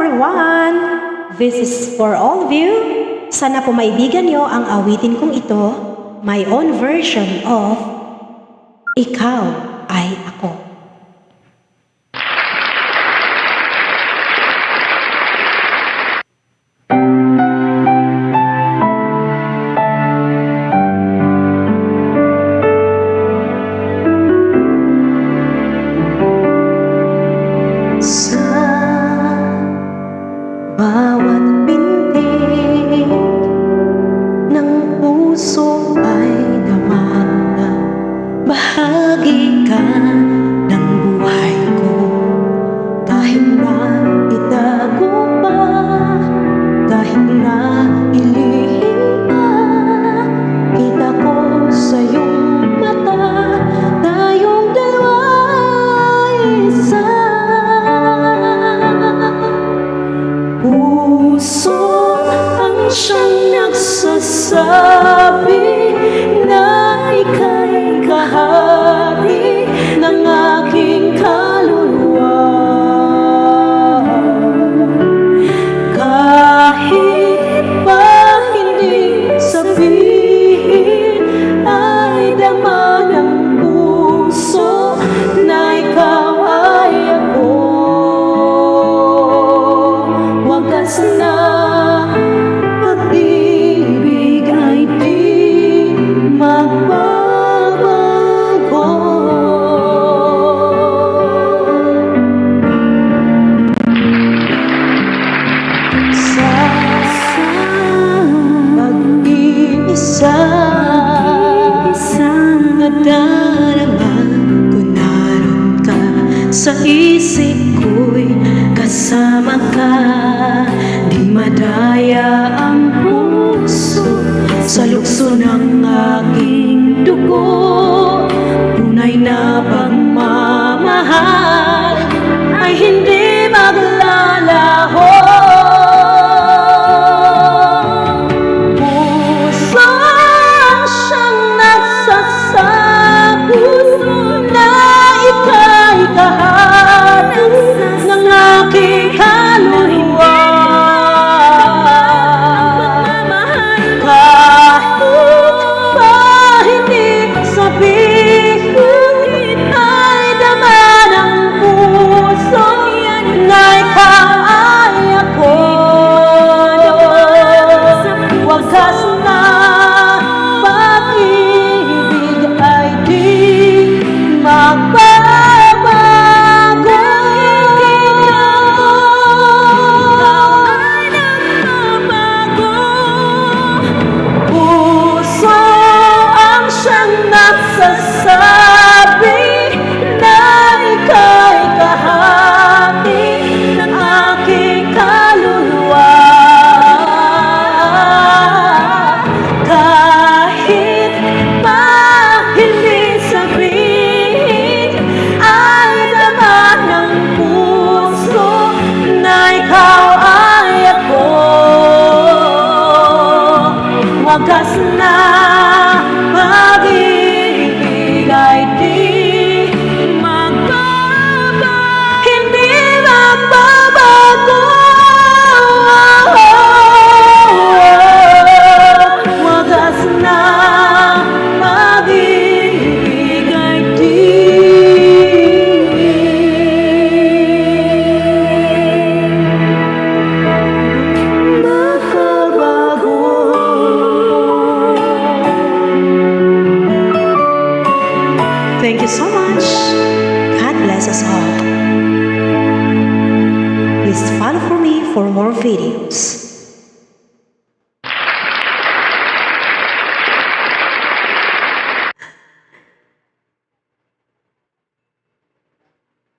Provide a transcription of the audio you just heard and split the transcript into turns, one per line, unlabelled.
everyone! This is for all of you. Sana po maibigan nyo ang awitin kong ito, my own version of Ikaw Ay Ako. Sa bawat pintig ng puso ay damang na bahagi ka ng buhay ko. Kahit na itago pa, kahit na ilihim pa, kita ko sa iyong mata, tayong dalawa isa. Puso ang siyang nagsasabi na ika'y kahati ng aking kaluluwa. Kahit pa hindi sabihin, ay dama ng puso na ikaw ay ako. Wagas na pag-ibig ay di magbabago. Sa pag-iisa, nadarama ko naroon ka sa isip ko'y kasama ka. Di madaya ang puso sa lukso ng aking dugo. Tunay na pagmamahal ay hindi maglalaho. Puso ang siyang nagsasabi na ika'y kahati ng aking kaluluwa. Wagas na pag-ibig ay di magbabago, hindi magbabago. Wagas na pag-ibig ay di magbabago. Thank you so much. God bless us all. Please follow for me for more videos.